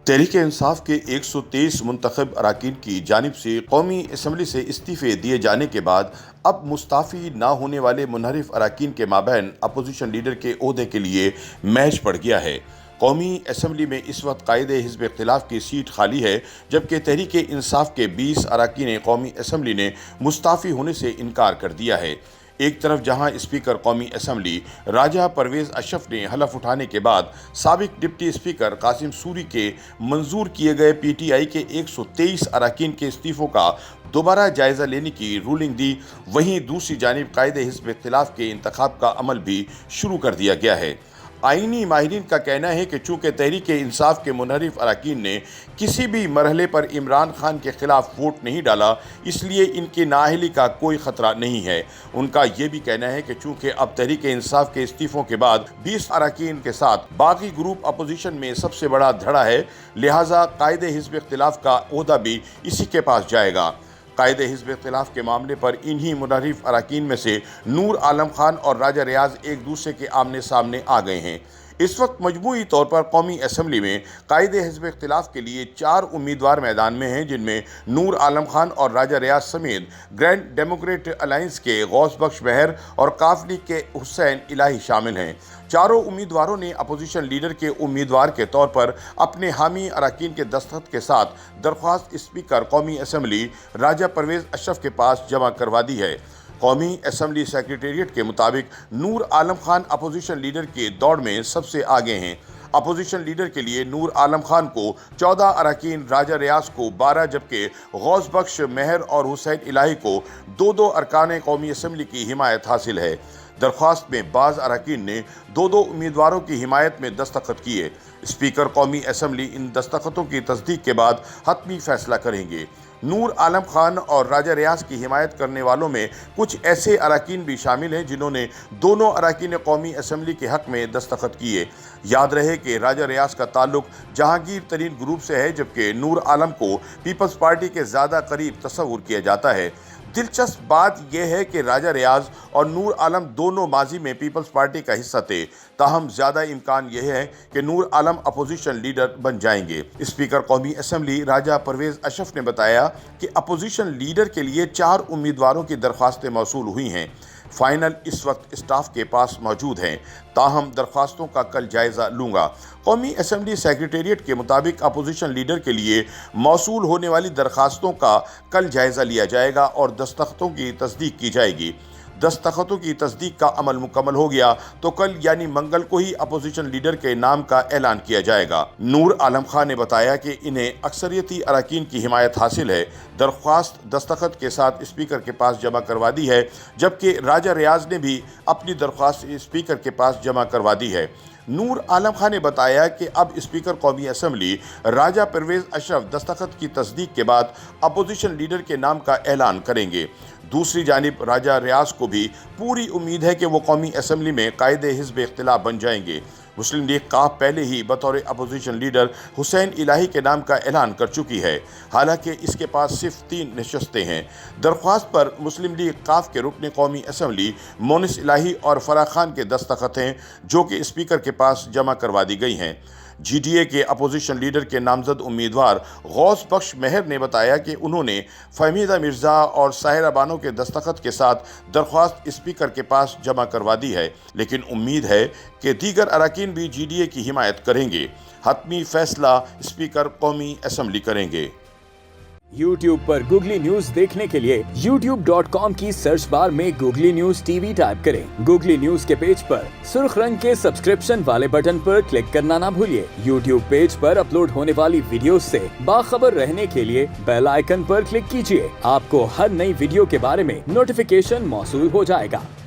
تحریک انصاف کے 123 منتخب اراکین کی جانب سے قومی اسمبلی سے استعفے دیے جانے کے بعد اب مستعفی نہ ہونے والے منحرف اراکین کے مابین اپوزیشن لیڈر کے عہدے کے لیے میچ پڑ گیا ہے۔ قومی اسمبلی میں اس وقت قائد حزب اختلاف کی سیٹ خالی ہے، جبکہ تحریک انصاف کے 20 اراکین قومی اسمبلی نے مستعفی ہونے سے انکار کر دیا ہے۔ ایک طرف جہاں اسپیکر قومی اسمبلی راجہ پرویز اشرف نے حلف اٹھانے کے بعد سابق ڈپٹی اسپیکر قاسم سوری کے منظور کیے گئے پی ٹی آئی کے 123 اراکین کے استعفوں کا دوبارہ جائزہ لینے کی رولنگ دی، وہیں دوسری جانب قائد حزب اختلاف کے انتخاب کا عمل بھی شروع کر دیا گیا ہے۔ آئینی ماہرین کا کہنا ہے کہ چونکہ تحریک انصاف کے منحرف اراکین نے کسی بھی مرحلے پر عمران خان کے خلاف ووٹ نہیں ڈالا، اس لیے ان کی نااہلی کا کوئی خطرہ نہیں ہے۔ ان کا یہ بھی کہنا ہے کہ چونکہ اب تحریک انصاف کے استعفوں کے بعد 20 اراکین کے ساتھ باقی گروپ اپوزیشن میں سب سے بڑا دھڑا ہے، لہٰذا قائد حزب اختلاف کا عہدہ بھی اسی کے پاس جائے گا۔ قائد حزب اختلاف کے معاملے پر انہی منحرف اراکین میں سے نور عالم خان اور راجہ ریاض ایک دوسرے کے آمنے سامنے آ گئے ہیں۔ اس وقت مجموعی طور پر قومی اسمبلی میں قائد حزب اختلاف کے لیے 4 امیدوار میدان میں ہیں، جن میں نور عالم خان اور راجہ ریاض سمیت گرینڈ ڈیموکریٹ الائنس کے غوث بخش مہر اور کاف لیگ کے حسین الہی شامل ہیں۔ چاروں امیدواروں نے اپوزیشن لیڈر کے امیدوار کے طور پر اپنے حامی اراکین کے دستخط کے ساتھ درخواست اسپیکر قومی اسمبلی راجہ پرویز اشرف کے پاس جمع کروا دی ہے۔ قومی اسمبلی سیکریٹریٹ کے مطابق نور عالم خان اپوزیشن لیڈر کے دوڑ میں سب سے آگے ہیں۔ اپوزیشن لیڈر کے لیے نور عالم خان کو 14 اراکین، راجہ ریاض کو 12 جبکہ غوث بخش مہر اور حسین الہی کو 2 ارکان قومی اسمبلی کی حمایت حاصل ہے۔ درخواست میں بعض اراکین نے 2 امیدواروں کی حمایت میں دستخط کیے۔ اسپیکر قومی اسمبلی ان دستخطوں کی تصدیق کے بعد حتمی فیصلہ کریں گے۔ نور عالم خان اور راجہ ریاض کی حمایت کرنے والوں میں کچھ ایسے اراکین بھی شامل ہیں جنہوں نے دونوں اراکین قومی اسمبلی کے حق میں دستخط کیے۔ یاد رہے کہ راجہ ریاض کا تعلق جہانگیر ترین گروپ سے ہے، جبکہ نور عالم کو پیپلز پارٹی کے زیادہ قریب تصور کیا جاتا ہے۔ دلچسپ بات یہ ہے کہ راجہ ریاض اور نور عالم دونوں ماضی میں پیپلز پارٹی کا حصہ تھے، تاہم زیادہ امکان یہ ہے کہ نور عالم اپوزیشن لیڈر بن جائیں گے۔ اسپیکر قومی اسمبلی راجہ پرویز اشرف نے بتایا کہ اپوزیشن لیڈر کے لیے 4 امیدواروں کی درخواستیں موصول ہوئی ہیں۔ فائنل اس وقت اسٹاف کے پاس موجود ہیں، تاہم درخواستوں کا کل جائزہ لوں گا۔ قومی اسمبلی سیکریٹریٹ کے مطابق اپوزیشن لیڈر کے لیے موصول ہونے والی درخواستوں کا کل جائزہ لیا جائے گا اور دستخطوں کی تصدیق کی جائے گی۔ دستخطوں کی تصدیق کا عمل مکمل ہو گیا تو کل یعنی منگل کو ہی اپوزیشن لیڈر کے نام کا اعلان کیا جائے گا۔ نور عالم خان نے بتایا کہ انہیں اکثریتی اراکین کی حمایت حاصل ہے۔ درخواست دستخط کے ساتھ اسپیکر کے پاس جمع کروا دی ہے، جبکہ راجہ ریاض نے بھی اپنی درخواست اسپیکر کے پاس جمع کروا دی ہے۔ نور عالم خان نے بتایا کہ اب اسپیکر قومی اسمبلی راجہ پرویز اشرف دستخط کی تصدیق کے بعد اپوزیشن لیڈر کے نام کا اعلان کریں گے۔ دوسری جانب راجہ ریاض کو بھی پوری امید ہے کہ وہ قومی اسمبلی میں قائد حزب اختلاف بن جائیں گے۔ مسلم لیگ قاف پہلے ہی بطور اپوزیشن لیڈر حسین الہی کے نام کا اعلان کر چکی ہے، حالانکہ اس کے پاس صرف 3 نشستیں ہیں۔ درخواست پر مسلم لیگ قاف کے رکن قومی اسمبلی مونس الہی اور فرح خان کے دستخط ہیں، جو کہ اسپیکر کے پاس جمع کروا دی گئی ہیں۔ جی ڈی اے کے اپوزیشن لیڈر کے نامزد امیدوار غوث بخش مہر نے بتایا کہ انہوں نے فہمیدہ مرزا اور ساحرہ بانو کے دستخط کے ساتھ درخواست اسپیکر کے پاس جمع کروا دی ہے، لیکن امید ہے کہ دیگر اراکین بھی جی ڈی اے کی حمایت کریں گے۔ حتمی فیصلہ اسپیکر قومی اسمبلی کریں گے۔ یوٹیوب پر گوگلی نیوز دیکھنے کے لیے youtube.com کی سرچ بار میں googly news T V type کریں۔ گوگلی نیوز کے پیج پر سرخ رنگ کے سبسکرپشن والے بٹن پر کلک کرنا نہ بھولیے۔ یوٹیوب پیج پر اپلوڈ ہونے والی ویڈیوز سے باخبر رہنے کے لیے بیل آئیکن پر کلک کیجیے۔ آپ کو ہر نئی ویڈیو کے بارے میں نوٹیفیکیشن موصول ہو جائے گا۔